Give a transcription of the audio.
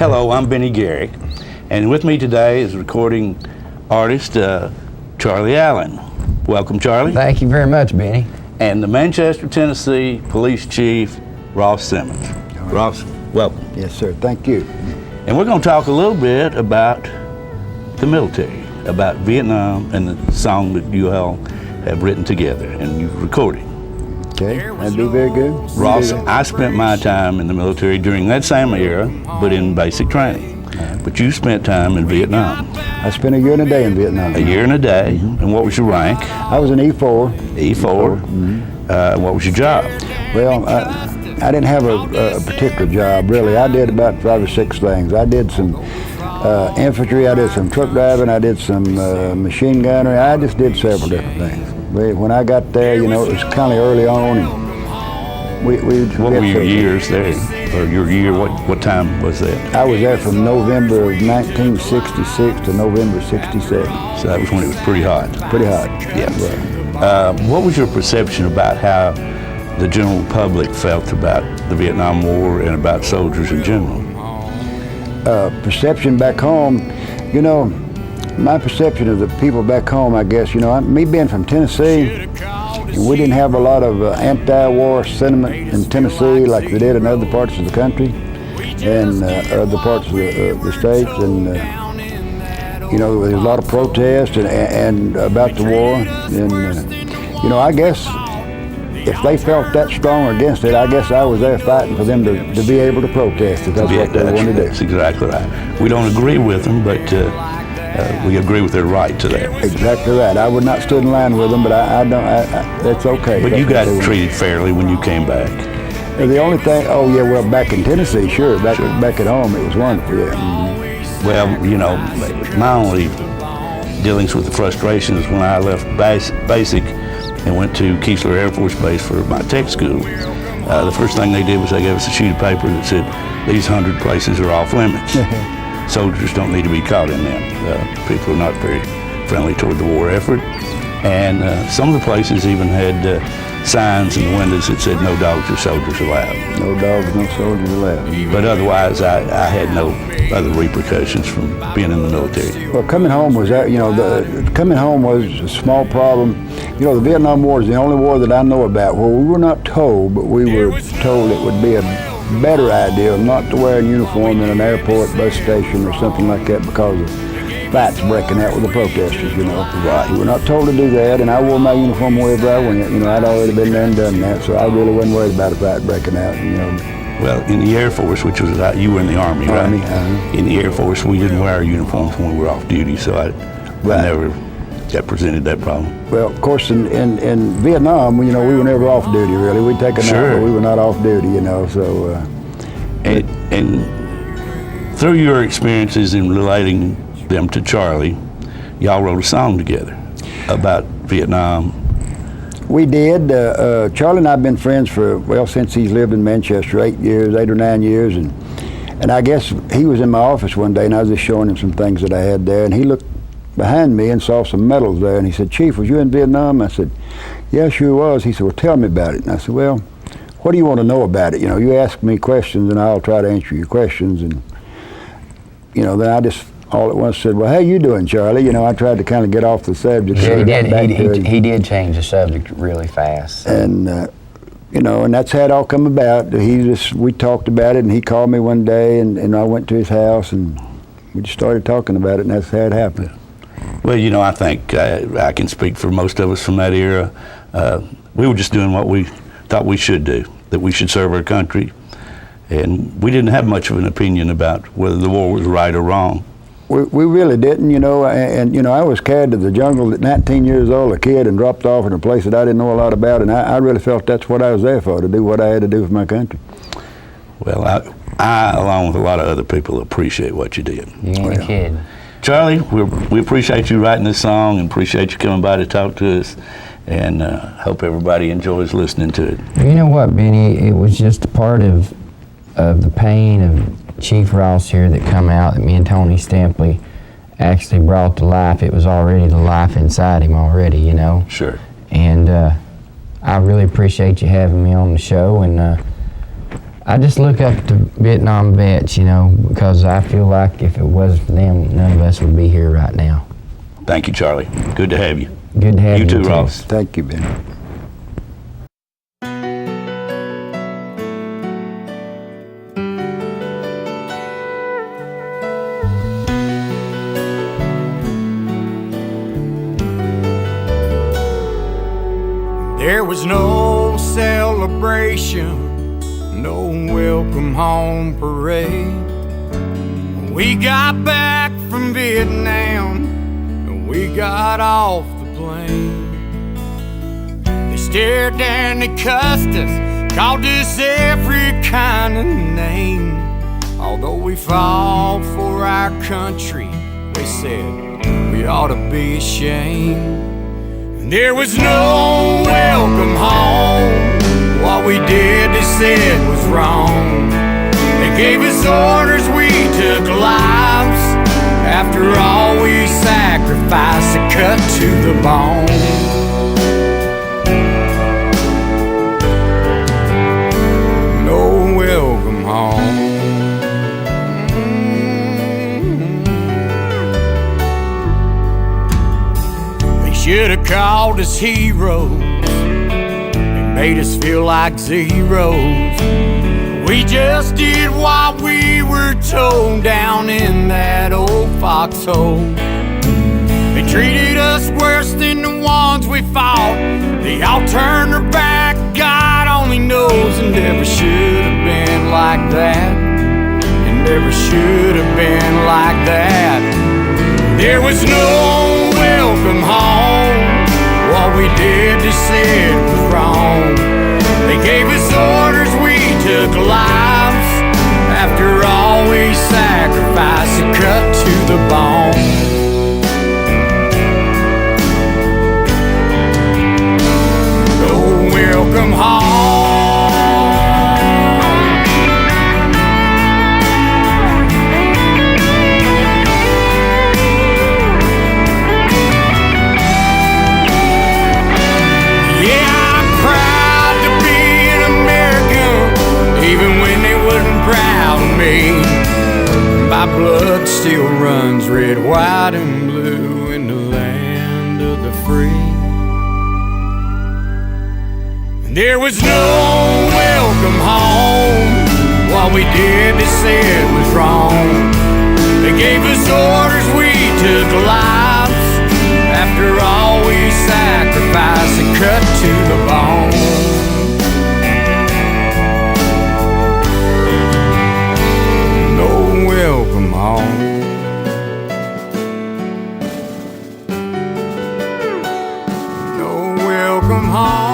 Hello, I'm Benny Garrick, and with me today is recording artist Charlie Allen. Welcome, Charlie. Thank you very much, Benny. And the Manchester, Tennessee Police Chief Ross Simmons. Right. Ross, welcome. Yes, sir. Thank you. And we're going to talk a little bit about the military, about Vietnam and the song that you all have written together and you've recorded. Okay, that'd be very good. Ross, I spent my time in the military during that same era, but in basic training. But you spent time in Vietnam. I spent a year and a day in Vietnam. A year and a day. And what was your rank? I was an E4. E4. What was your job? Well, I didn't have a particular job, really. I did about 5 or 6 things. I did some infantry, I did some truck driving, I did some machine gunnery. I just did several different things. When I got there, you know, it was kind of early on. And what were your years there? Or your year, what time was that? I was there from November of 1966 to November 67. So that was when it was pretty hot. Pretty hot. Yeah. Right. What was your perception about how the general public felt about the Vietnam War and about soldiers in general? Perception back home, you know, my perception of the people back home, I guess, you know, me being from Tennessee, we didn't have a lot of anti-war sentiment in Tennessee like we did in other parts of the country and other parts of the states. And, you know, there was a lot of protest and about the war. And, you know, I guess if they felt that strong against it, I guess I was there fighting for them to be able to protest if that's what they wanted to do. That's exactly right. We don't agree with them, but we agree with their right to that. Exactly right. I would not stood in line with them, but I don't. That's okay. But you got treated fairly when you came back. The only thing, oh yeah, well back in Tennessee, sure. Back at home, it was wonderful. Yeah. Mm-hmm. Well, you know, my only dealings with the frustrations when I left basic and went to Keesler Air Force Base for my tech school. The first thing they did was they gave us a sheet of paper that said, "These 100 places are off limits." Soldiers don't need to be caught in them. People are not very friendly toward the war effort. And some of the places even had signs in the windows that said, "No dogs or soldiers allowed." No dogs, no soldiers allowed. But otherwise, I had no other repercussions from being in the military. Well, coming home was that, you know, coming home was a small problem. You know, the Vietnam War is the only war that I know about where we were not told, but we were told it would be a better idea not to wear a uniform in an airport, bus station, or something like that because of fights breaking out with the protesters, you know. Right. We were not told to do that, and I wore my uniform wherever I went. You know, I'd already been there and done that, so I really wasn't worried about a fight breaking out, you know. Well, in the Air Force, which was, you were in the Army, right? Army, In the Air Force, we didn't wear our uniforms when we were off duty, so I never got presented that problem. Well, of course, in Vietnam, you know, we were never off duty, really. We'd take a nap, but we were not off duty, you know, so. And through your experiences in relating them to Charlie, y'all wrote a song together about Vietnam. We did. Charlie and I have been friends for, well, since he's lived in Manchester 8 or 9 years. And I guess he was in my office one day and I was just showing him some things that I had there. And he looked behind me and saw some medals there. And he said, "Chief, was you in Vietnam?" I said, "Yeah, sure was." He said, "Well, tell me about it." And I said, "Well, what do you want to know about it? You know, you ask me questions and I'll try to answer your questions." And, you know, then I just all at once said, "Well, how you doing, Charlie?" You know, I tried to kind of get off the subject. Yeah, he did change the subject really fast. And, you know, and that's how it all come about. We talked about it and he called me one day and I went to his house and we just started talking about it and that's how it happened. Well, you know, I think I can speak for most of us from that era. We were just doing what we thought we should do, that we should serve our country. And we didn't have much of an opinion about whether the war was right or wrong. We really didn't, you know, and you know, I was carried to the jungle at 19 years old, a kid, and dropped off in a place that I didn't know a lot about, and I really felt that's what I was there for, to do what I had to do for my country. Well, I along with a lot of other people, appreciate what you did. You ain't a kid. Charlie, we appreciate you writing this song and appreciate you coming by to talk to us, and hope everybody enjoys listening to it. You know what, Benny, it was just a part of the pain of Chief Ross here that come out that me and Tony Stampley actually brought to life. It was already the life inside him already, you know. Sure. And I really appreciate you having me on the show, and I just look up to Vietnam vets, you know, because I feel like if it wasn't for them, none of us would be here right now. Thank you, Charlie. Good to have you. Good to have you You too, Ross. Thank you, Ben. There was no celebration, no welcome home parade. We got back from Vietnam and we got off the plane. They stared and they cussed us, called us every kind of name. Although we fought for our country, they said we ought to be ashamed. There was no welcome home. What we did, they said, was wrong. They gave us orders, we took lives. After all we sacrificed, it cut to the bone. No welcome home. Should have called us heroes. They made us feel like zeros. We just did what we were told down in that old foxhole. They treated us worse than the ones we fought. They all turned their back, God only knows. It never should have been like that. It never should have been like that. There was no welcome home. What we did, they said, was wrong. They gave us orders, we took lives. After all we sacrificed, it cut to the bone. No welcome home. My blood still runs red, white, and blue in the land of the free. And there was no welcome home. What we did, they said, was wrong. They gave us orders, we took lives. After all we sacrificed, it cut to the bone. Welcome home. No welcome home.